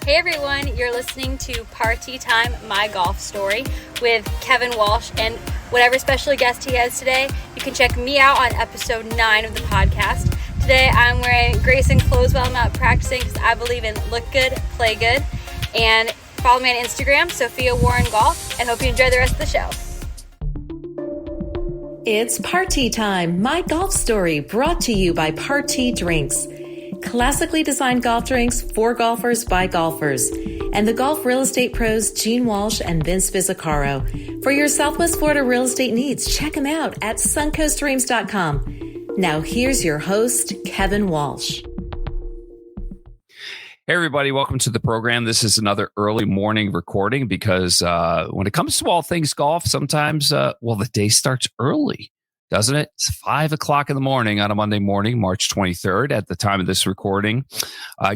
Hey everyone, you're listening to Party Time, My Golf Story with Kevin Walsh and whatever special guest he has today. You can check me out on episode 9 of the podcast. Today I'm wearing Grayson clothes while I'm out practicing because I believe in look good, play good. And follow me on Instagram, Sophia Warren Golf, and hope you enjoy the rest of the show. It's Party Time, My Golf Story, brought to you by Party Drinks. Classically designed golf drinks for golfers by golfers. And the golf real estate pros Gene Walsh and Vince Bizzicaro. For your Southwest Florida real estate needs, check them out at suncoastdreams.com. Now here's your host, Kevin Walsh. Hey, everybody. Welcome to the program. This is another early morning recording because when it comes to all things golf, sometimes, the day starts early, doesn't it? It's 5 o'clock in the morning on a Monday morning, March 23rd at the time of this recording.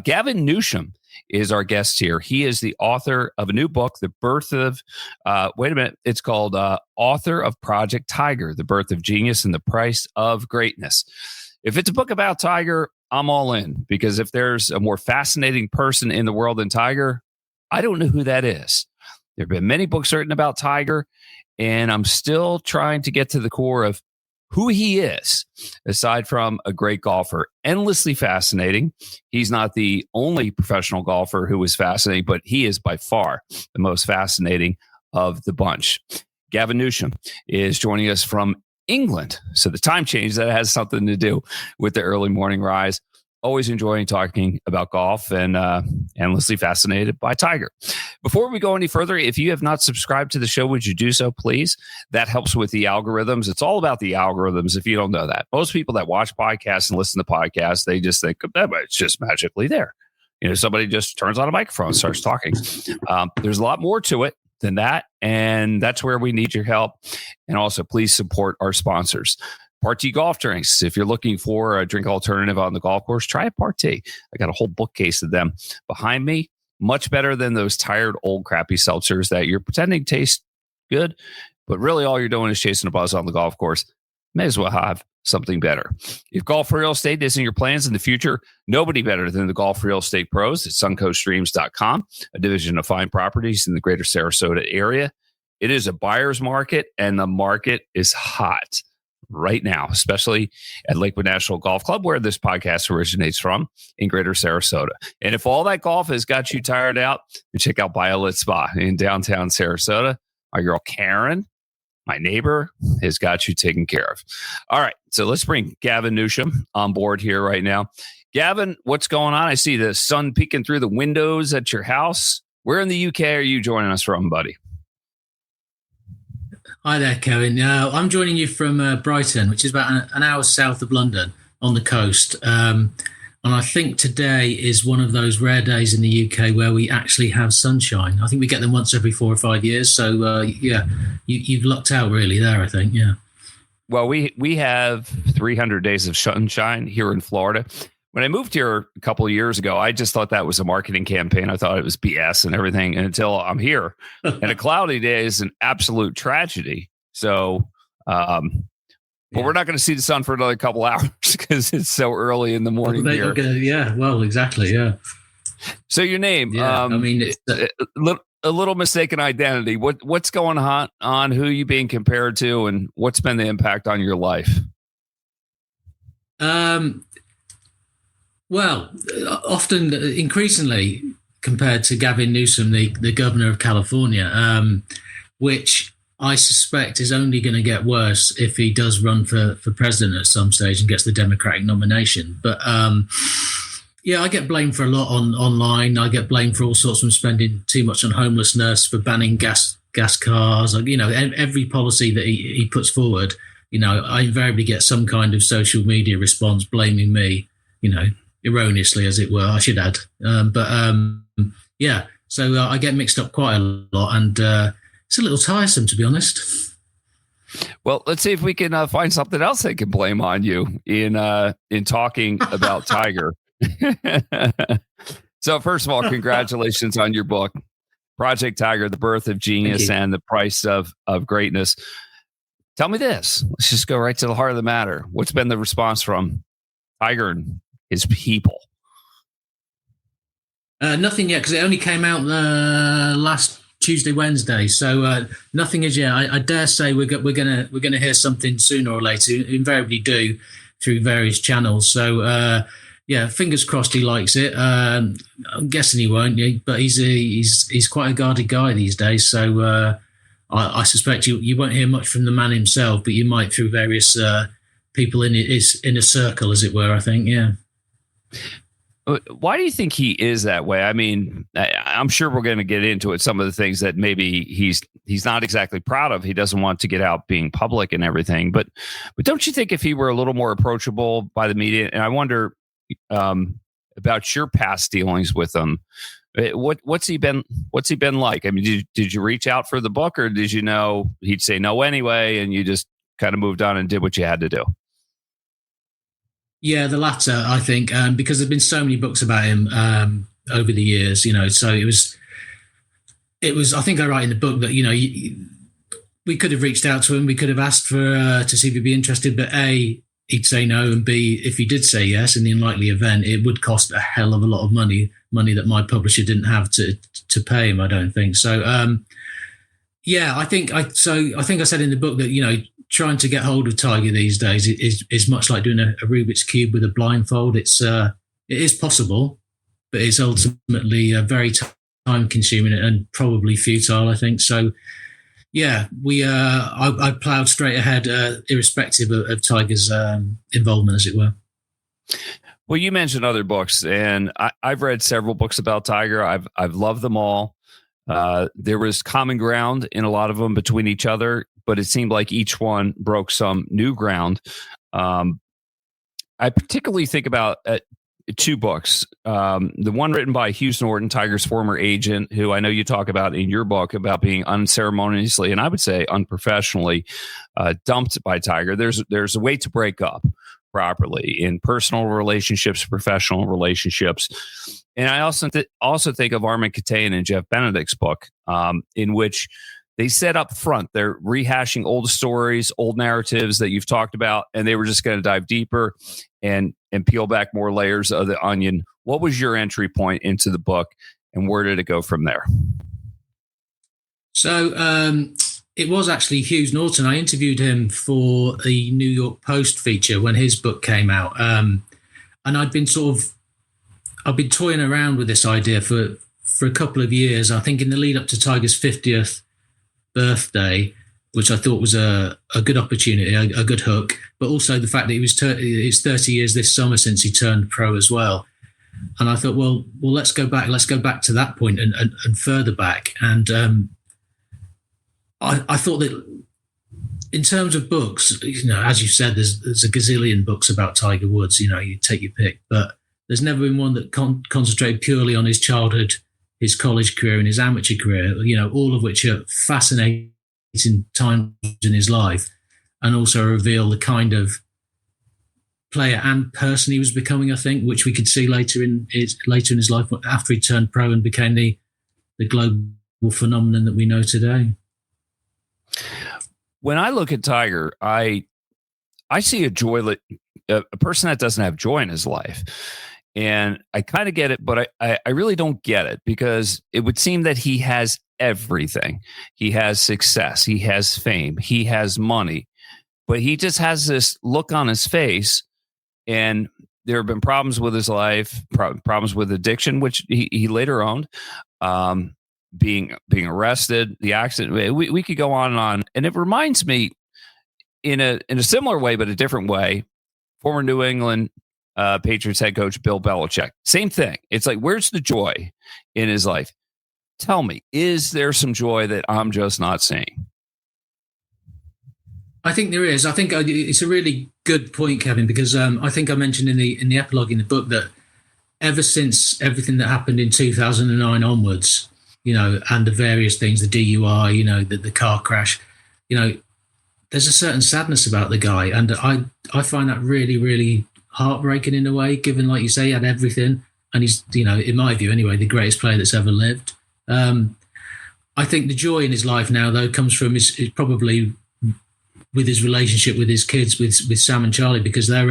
Gavin Newsham is our guest here. He is the author of a new book, The Birth of, it's called Author of Project Tiger, The Birth of Genius and the Price of Greatness. If it's a book about Tiger, I'm all in, because if there's a more fascinating person in the world than Tiger, I don't know who that is. There have been many books written about Tiger, and I'm still trying to get to the core of who he is, aside from a great golfer. Endlessly fascinating. He's not the only professional golfer who is fascinating, but he is by far the most fascinating of the bunch. Gavin Newsham is joining us from England. So the time change, that has something to do with the early morning rise. Always enjoying talking about golf and endlessly fascinated by Tiger. Before we go any further, if you have not subscribed to the show, would you do so, please? That helps with the algorithms. It's all about the algorithms, if you don't know that. Most people that watch podcasts and listen to podcasts, they just think, it's just magically there. Somebody just turns on a microphone and starts talking. There's a lot more to it than that, and that's where we need your help. And also, please support our sponsors. Party Golf Drinks. If you're looking for a drink alternative on the golf course, try a Party. I got a whole bookcase of them behind me. Much better than those tired, old, crappy seltzers that you're pretending taste good, but really all you're doing is chasing a buzz on the golf course. May as well have something better. If golf real estate isn't your plans in the future, nobody better than the golf real estate pros at suncoastdreams.com, a division of fine properties in the greater Sarasota area. It is a buyer's market, and the market is hot right now, especially at Lakewood National Golf Club, where this podcast originates from in greater Sarasota. And if all that golf has got you tired out, you check out Violet Spa in downtown Sarasota. Our girl Karen, my neighbor, has got you taken care of. All right, so let's bring Gavin Newsham on board here right now. Gavin, what's going on? I see the sun peeking through the windows at your house. Where in the UK are you joining us from, buddy? Hi there, Kevin. I'm joining you from Brighton, which is about an hour south of London on the coast. And I think today is one of those rare days in the UK where we actually have sunshine. I think we get them once every 4 or 5 years. So, you've lucked out really there, I think. Yeah. Well, we have 300 days of sunshine here in Florida. When I moved here a couple of years ago, I just thought that was a marketing campaign. I thought it was BS and everything until I'm here. And a cloudy day is an absolute tragedy. So, but we're not going to see the sun for another couple hours because it's so early in the morning here. Exactly. Yeah. So your name, it's a little mistaken identity. What's going on? Who are you being compared to, and what's been the impact on your life? Well, often, increasingly, compared to Gavin Newsham, the governor of California, which I suspect is only going to get worse if he does run for president at some stage and gets the Democratic nomination. But I get blamed for a lot online. I get blamed for all sorts from spending too much on homelessness, for banning gas cars. Every policy that he puts forward, I invariably get some kind of social media response blaming me, erroneously, as it were, I should add. So I get mixed up quite a lot, and it's a little tiresome, to be honest. Well, let's see if we can find something else they can blame on you in talking about Tiger. So first of all, congratulations on your book, Project Tiger, The Birth of Genius and the Price of Greatness. Tell me this. Let's just go right to the heart of the matter. What's been the response from Tiger and his people? Nothing yet, because it only came out last Tuesday, Wednesday. So nothing is yet. I dare say we're gonna hear something sooner or later. We invariably do through various channels. So yeah, fingers crossed he likes it. I'm guessing he won't, but he's quite a guarded guy these days. So I suspect you won't hear much from the man himself, but you might through various people in his inner circle, as it were. I think, yeah. Why do you think he is that way? I mean, I'm sure we're going to get into it. Some of the things that maybe he's not exactly proud of. He doesn't want to get out being public and everything. But don't you think if he were a little more approachable by the media? And I wonder about your past dealings with him. What's he been like? I mean, did you reach out for the book, or did you know he'd say no anyway, and you just kind of moved on and did what you had to do? Yeah, the latter, I think, because there've been so many books about him over the years, so it was, I think I write in the book that, we could have reached out to him. We could have asked to see if he'd be interested, but A, he'd say no. And B, if he did say yes, in the unlikely event, it would cost a hell of a lot of money that my publisher didn't have to pay him, I don't think. So, yeah, I think I said in the book that, trying to get hold of Tiger these days is much like doing a Rubik's Cube with a blindfold. It is possible, but it's ultimately very time consuming and probably futile, I think. So, yeah, I ploughed straight ahead, irrespective of Tiger's involvement, as it were. Well, you mentioned other books, and I've read several books about Tiger. I've loved them all. There was common ground in a lot of them between each other, but it seemed like each one broke some new ground. I particularly think about two books. The one written by Hughes Norton, Tiger's former agent, who I know you talk about in your book about being unceremoniously, and I would say unprofessionally, dumped by Tiger. There's a way to break up properly in personal relationships, professional relationships. And I also think of Armin Katane and Jeff Benedict's book, in which they set up front, they're rehashing old stories, old narratives that you've talked about, and they were just going to dive deeper and peel back more layers of the onion. What was your entry point into the book, and where did it go from there? So it was actually Hughes Norton. I interviewed him for the New York Post feature when his book came out, and I've been toying around with this idea for a couple of years. I think in the lead up to Tiger's 50th birthday, which I thought was a good opportunity, a good hook, but also the fact that it's 30 years this summer since he turned pro as well. And I thought, well, let's go back to that point and further back. And I thought that in terms of books, as you said, there's a gazillion books about Tiger Woods. You take your pick, but there's never been one that concentrated purely on his childhood, his college career, and his amateur career. All of which are fascinating times in his life, and also reveal the kind of player and person he was becoming, I think, which we could see later in his life after he turned pro and became the global phenomenon that we know today. When I look at Tiger, I see a person that doesn't have joy in his life. And I kind of get it, but I really don't get it, because it would seem that he has everything. He has success. He has fame. He has money. But he just has this look on his face. And there have been problems with his life, problems with addiction, which he later owned, being arrested, the accident. We could go on and on. And it reminds me in a similar way, but a different way, former New England Patriots head coach Bill Belichick. Same thing. It's like, where's the joy in his life? Tell me, is there some joy that I'm just not seeing? I think there is. I think it's a really good point, Kevin, because I think I mentioned in the epilogue in the book that ever since everything that happened in 2009 onwards, and the various things, the DUI, the car crash, there's a certain sadness about the guy. And I find that really, really heartbreaking in a way, given, like you say, he had everything. And he's, in my view anyway, the greatest player that's ever lived. I think the joy in his life now, though, comes from is probably with his relationship with his kids, with Sam and Charlie, because they're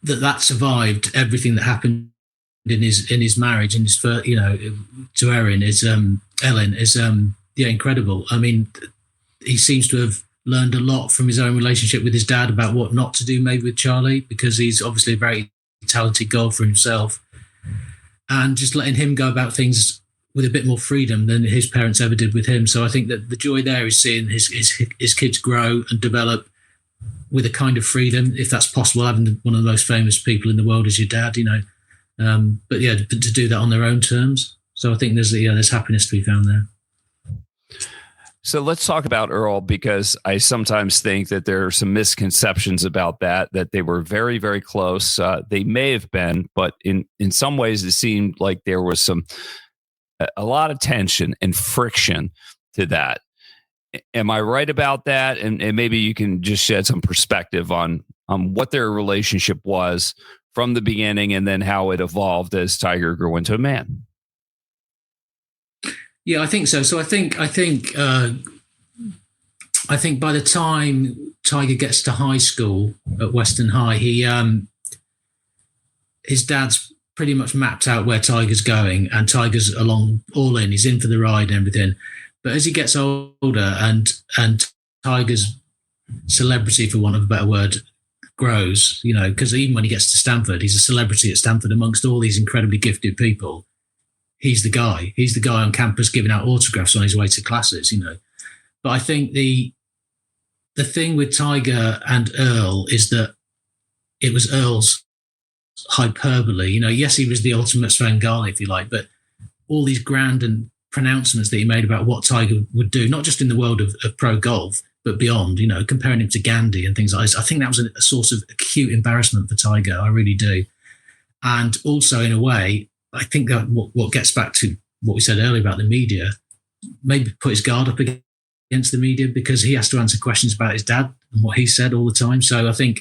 that survived everything that happened in his marriage, and his first, to Erin is Ellen is incredible. I mean, he seems to have learned a lot from his own relationship with his dad about what not to do maybe with Charlie, because he's obviously a very talented golfer himself, and just letting him go about things with a bit more freedom than his parents ever did with him. So I think that the joy there is seeing his kids grow and develop with a kind of freedom, if that's possible, having one of the most famous people in the world as your dad, but to do that on their own terms. So I think there's happiness to be found there. So let's talk about Earl, because I sometimes think that there are some misconceptions about that they were very, very close. They may have been, but in some ways it seemed like there was a lot of tension and friction to that. Am I right about that? And maybe you can just shed some perspective on what their relationship was from the beginning, and then how it evolved as Tiger grew into a man. Yeah, I think so. So I think by the time Tiger gets to high school at Western High, his dad's pretty much mapped out where Tiger's going, and Tiger's all in. He's in for the ride and everything. But as he gets older and Tiger's celebrity, for want of a better word, grows, because even when he gets to Stanford, he's a celebrity at Stanford amongst all these incredibly gifted people. He's the guy. He's the guy on campus giving out autographs on his way to classes, But I think the thing with Tiger and Earl is that it was Earl's hyperbole. Yes, he was the ultimate Svengali, if you like, but all these grand and pronouncements that he made about what Tiger would do, not just in the world of pro golf, but beyond, comparing him to Gandhi and things like this. I think that was a source of acute embarrassment for Tiger. I really do. And also, in a way, I think that what gets back to what we said earlier about the media, maybe put his guard up against the media, because he has to answer questions about his dad and what he said all the time. So I think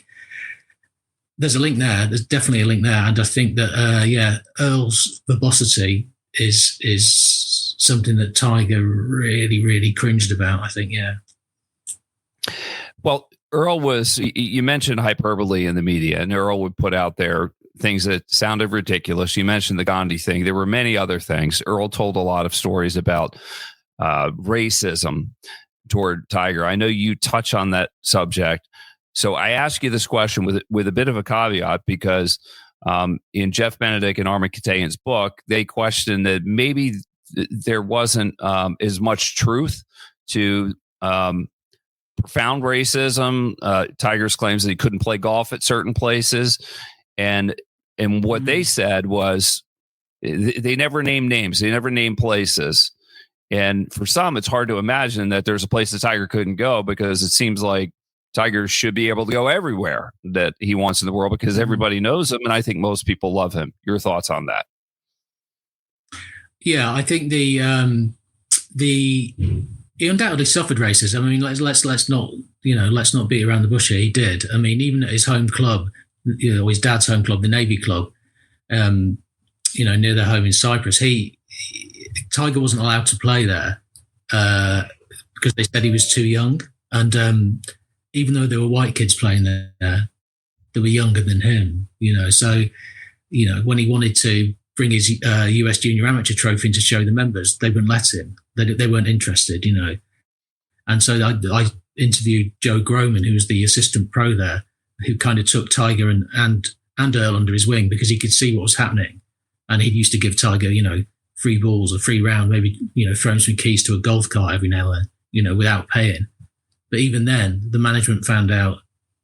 there's a link there. There's definitely a link there. And I think that, Earl's verbosity is something that Tiger really, really cringed about, I think, yeah. Well, Earl you mentioned hyperbole in the media, and Earl would put out there things that sounded ridiculous. You mentioned the Gandhi thing. There were many other things. Earl told a lot of stories about racism toward Tiger. I know you touch on that subject. So I ask you this question with a bit of a caveat, because in Jeff Benedict and Armin Katayan's book, they question that maybe there wasn't as much truth to profound racism. Tiger's claims that he couldn't play golf at certain places. And what they said was they never named names. They never named places. And for some, it's hard to imagine that there's a place that Tiger couldn't go, because it seems like Tiger should be able to go everywhere that he wants in the world, because everybody knows him. And I think most people love him. Your thoughts on that? Yeah, I think he undoubtedly suffered racism. I mean, let's not beat around the bush here. He did. I mean, even at his home club, his dad's home club, the Navy Club, near their home in Cyprus, Tiger wasn't allowed to play there because they said he was too young. And even though there were white kids playing there, they were younger than him. So when he wanted to bring his US Junior Amateur Trophy in to show the members, they wouldn't let him. They weren't interested. And so I interviewed Joe Groman, who was the assistant pro there, who kind of took Tiger and Earl under his wing, because he could see what was happening. And he used to give Tiger, free balls, a free round, maybe, throw him some keys to a golf cart every now and then, without paying. But even then, the management found out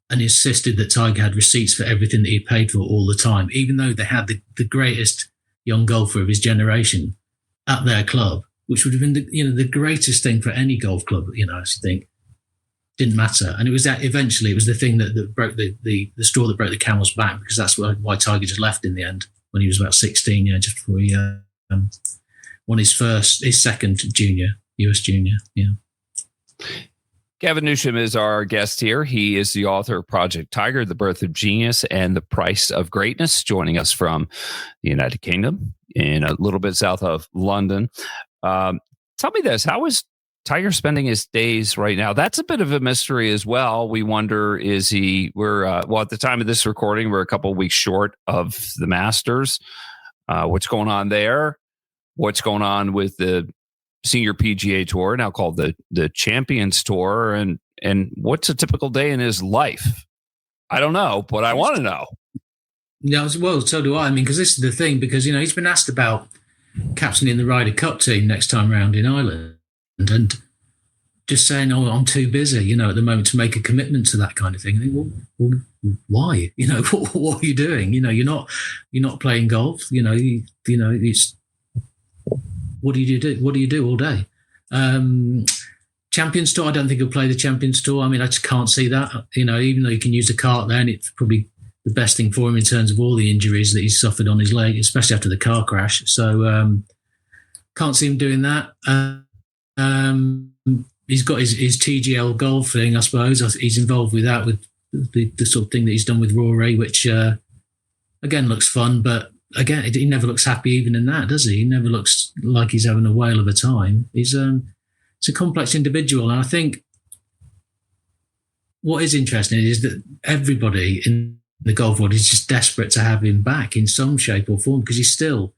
and insisted that Tiger had receipts for everything that he paid for all the time, even though they had the greatest young golfer of his generation at their club, which would have been the greatest thing for any golf club, I think. Didn't matter. And it was that eventually it was the thing that broke the straw that broke the camel's back, because that's why Tiger just left in the end when he was about 16, just before he won his second US Junior. Yeah. Gavin Newsham is our guest here. He is the author of Project Tiger, The Birth of Genius and the Price of Greatness, joining us from the United Kingdom and a little bit south of London. Tell me this, how is Tiger spending his days right now? That's a bit of a mystery as well. We wonder, at the time of this recording, we're a couple of weeks short of the Masters. What's going on there? What's going on with the Senior PGA Tour, now called the Champions Tour, and what's a typical day in his life? I don't know, but I want to know. Yeah, well, so do I. I mean, because this is the thing, because, he's been asked about captaining the Ryder Cup team next time round in Ireland, and just saying, "Oh, I'm too busy," at the moment to make a commitment to that kind of thing. I think, well, why? What are you doing? You're not playing golf. It's what do you do? What do you do all day? Champions Tour, I don't think he'll play the Champions Tour. I mean, I just can't see that. Even though you can use the cart there, and it's probably the best thing for him in terms of all the injuries that he's suffered on his leg, especially after the car crash. So can't see him doing that. He's got his TGL golf thing, I suppose. He's involved with that, with the sort of thing that he's done with Rory, which again looks fun, but again, he never looks happy even in that, does he? He never looks like he's having a whale of a time. He's a complex individual, and I think what is interesting is that everybody in the golf world is just desperate to have him back in some shape or form, because he's still,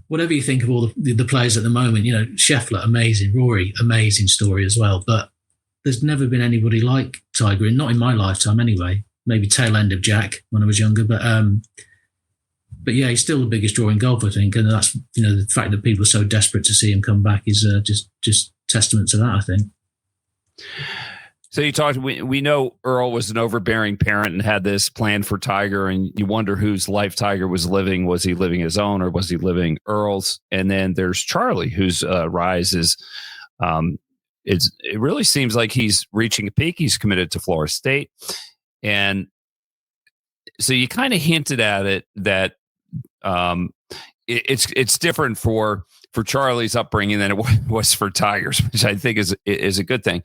whatever you think of all the players at the moment, Scheffler, amazing, Rory, amazing story as well, but there's never been anybody like Tiger, and not in my lifetime anyway. Maybe tail end of Jack when I was younger, but yeah, he's still the biggest draw in golf, I think, and that's the fact that people are so desperate to see him come back is just testament to that, I think. So you talked. We know Earl was an overbearing parent and had this plan for Tiger, and you wonder whose life Tiger was living. Was he living his own, or was he living Earl's? And then there's Charlie, whose rise is. It really seems like he's reaching a peak. He's committed to Florida State, and so you kind of hinted at it that it's different for Charlie's upbringing than it was for Tiger's, which I think is a good thing.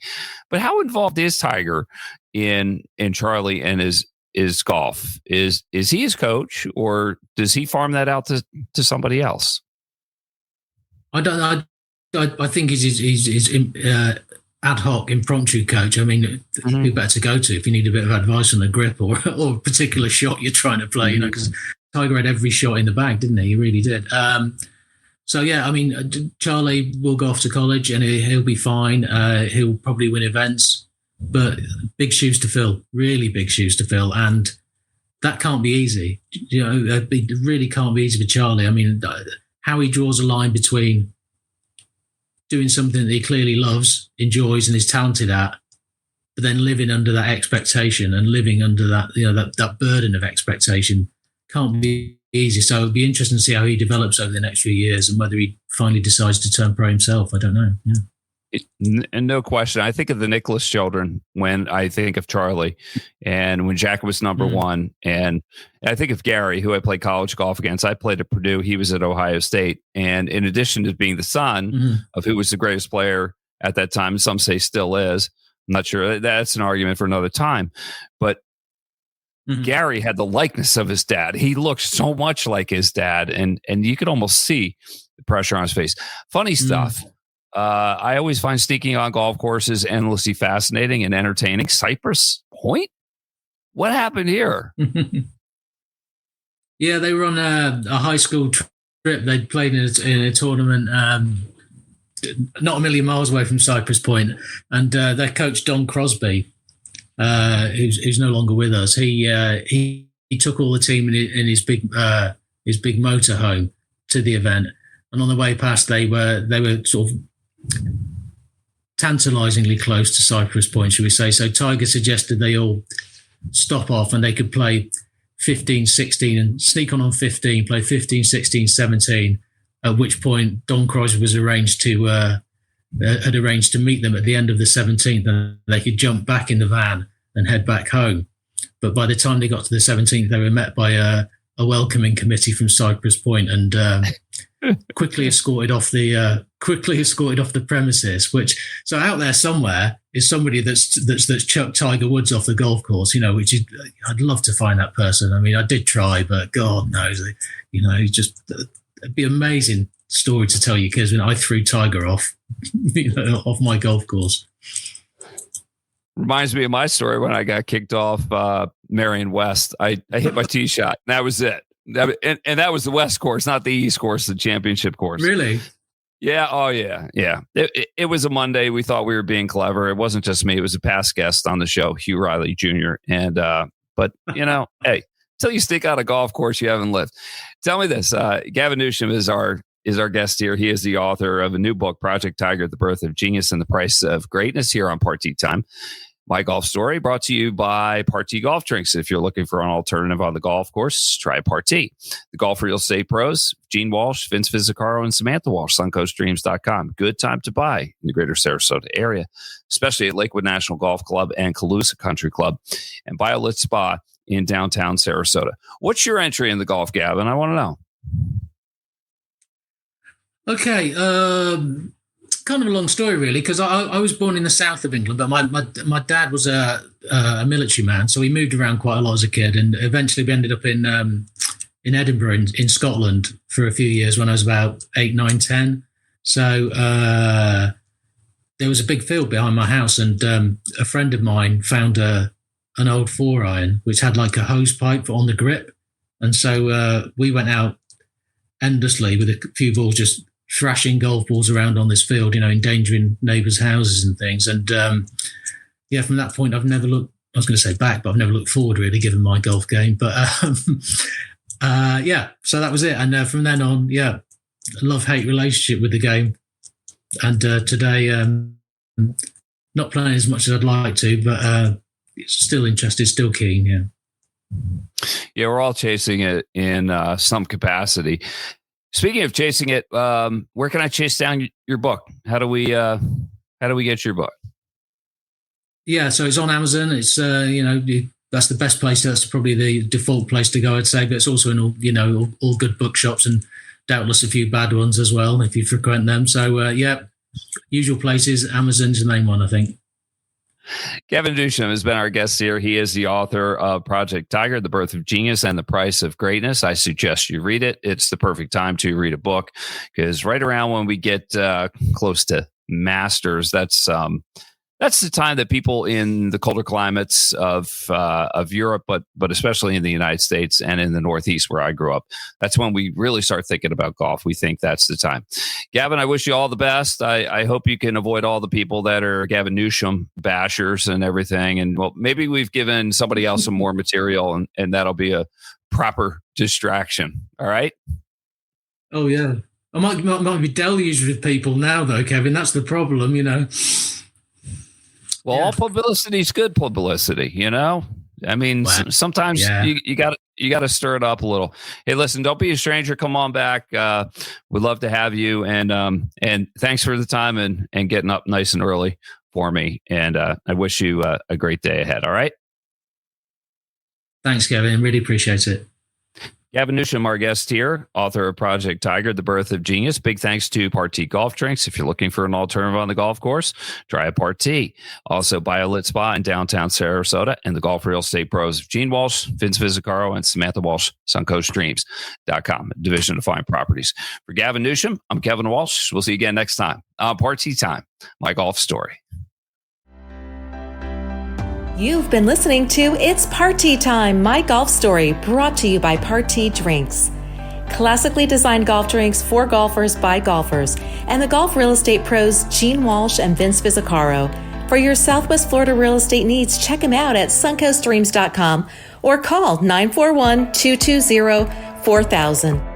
But how involved is Tiger in Charlie and his golf? Is he his coach, or does he farm that out to somebody else? I don't know. I think he's ad hoc, impromptu coach. I mean, who better to go to if you need a bit of advice on the grip or a particular shot you're trying to play? Because Tiger had every shot in the bag, didn't he? He really did. So, yeah, I mean, Charlie will go off to college and he'll be fine. He'll probably win events, but big shoes to fill, really big shoes to fill. And that can't be easy. It really can't be easy for Charlie. I mean, how he draws a line between doing something that he clearly loves, enjoys, and is talented at, but then living under that expectation and living under that, that burden of expectation can't be easy. So it'll be interesting to see how he develops over the next few years and whether he finally decides to turn pro himself. I don't know. Yeah. And no question, I think of the Nicholas children when I think of Charlie, and when Jack was number one, and I think of Gary, who I played college golf against. I played at Purdue. He was at Ohio State. And in addition to being the son of who was the greatest player at that time, some say still is. I'm not sure. That's an argument for another time. But Gary had the likeness of his dad. He looked so much like his dad, and you could almost see the pressure on his face. Funny stuff. I always find sneaking on golf courses endlessly fascinating and entertaining. Cypress Point? What happened here? Yeah, they were on a high school trip. They'd played in a tournament not a million miles away from Cypress Point. And their coach, Don Crosby, who's no longer with us, he took all the team in his big motorhome to the event. And on the way past, they were sort of tantalizingly close to Cypress Point, should we say. So Tiger suggested they all stop off and they could play 15, 16 and sneak on 15, play 15, 16, 17, at which point Don Crosby was arranged to meet them at the end of the 17th, and they could jump back in the van and head back home. But by the time they got to the 17th, they were met by a welcoming committee from Cypress Point and quickly escorted off the premises. Which, so out there somewhere is somebody that's chucked Tiger Woods off the golf course. Which is, I'd love to find that person. I mean, I did try, but God knows, it'd be an amazing story to tell your kids when I threw Tiger off, off my golf course. Reminds me of my story when I got kicked off Marion West. I hit my tee shot. And that was it. And that was the West course, not the East course, the championship course. Really? Yeah. Oh, yeah. Yeah. It was a Monday. We thought we were being clever. It wasn't just me. It was a past guest on the show, Hugh Riley Jr. And, but, hey, until you stick out a golf course, you haven't lived. Tell me this. Gavin Newsham is our guest here. He is the author of a new book, Project Tiger, The Birth of Genius and the Price of Greatness, here on Party Time. My Golf Story, brought to you by Party Golf Drinks. If you're looking for an alternative on the golf course, try Party. The Golf Real Estate Pros, Gene Walsh, Vince Fizzicaro, and Samantha Walsh, suncoastdreams.com. Good time to buy in the greater Sarasota area, especially at Lakewood National Golf Club and Calusa Country Club and Violet Spa in downtown Sarasota. What's your entry in the golf, Gavin? I want to know. Okay, kind of a long story, really, because I was born in the south of England, but my dad was a military man, so he moved around quite a lot as a kid, and eventually we ended up in Edinburgh, in Scotland, for a few years when I was about 8, 9, 10. So there was a big field behind my house, and a friend of mine found an old 4-iron, which had like a hose pipe on the grip. And so we went out endlessly with a few balls, just thrashing golf balls around on this field, endangering neighbours' houses and things. And from that point, I've never looked, I was going to say back, but I've never looked forward, really, given my golf game. But so that was it. And from then on, love-hate relationship with the game. And today, not playing as much as I'd like to, but still interested, still keen, Yeah, we're all chasing it in some capacity. Speaking of chasing it, where can I chase down your book? How do we get your book? Yeah, so it's on Amazon. It's that's the best place. That's probably the default place to go, I'd say. But it's also in all good bookshops, and doubtless a few bad ones as well if you frequent them. So usual places. Amazon's the main one, I think. Gavin Newsham has been our guest here. He is the author of Project Tiger, The Birth of Genius and the Price of Greatness. I suggest you read it. It's the perfect time to read a book, because right around when we get close to Masters, that's the time that people in the colder climates of Europe, but especially in the United States and in the Northeast where I grew up, that's when we really start thinking about golf. We think that's the time. Gavin, I wish you all the best. I hope you can avoid all the people that are Gavin Newsham bashers and everything. And well, maybe we've given somebody else some more material, and that'll be a proper distraction. All right. Oh yeah, I might be deluged with people now, though, Kevin. That's the problem, Well, all publicity is good publicity, I mean, wow. Sometimes you got to stir it up a little. Hey, listen, don't be a stranger. Come on back. We'd love to have you. And thanks for the time and getting up nice and early for me. And I wish you a great day ahead. All right. Thanks, Kevin. Really appreciate it. Gavin Newsham, our guest here, author of Project Tiger, The Birth of Genius. Big thanks to Party Golf Drinks. If you're looking for an alternative on the golf course, try a Party. Also, Violet Spa in downtown Sarasota, and the Golf Real Estate Pros of Gene Walsh, Vince Fizzicaro, and Samantha Walsh, suncoastdreams.com, division of fine properties. For Gavin Newsham, I'm Kevin Walsh. We'll see you again next time on Party Time, My Golf Story. You've been listening to It's Party Time, My Golf Story, brought to you by Party Drinks. Classically designed golf drinks for golfers by golfers, and the Golf Real Estate Pros Gene Walsh and Vince Fizzicaro. For your Southwest Florida real estate needs, check them out at suncoastdreams.com or call 941-220-4000.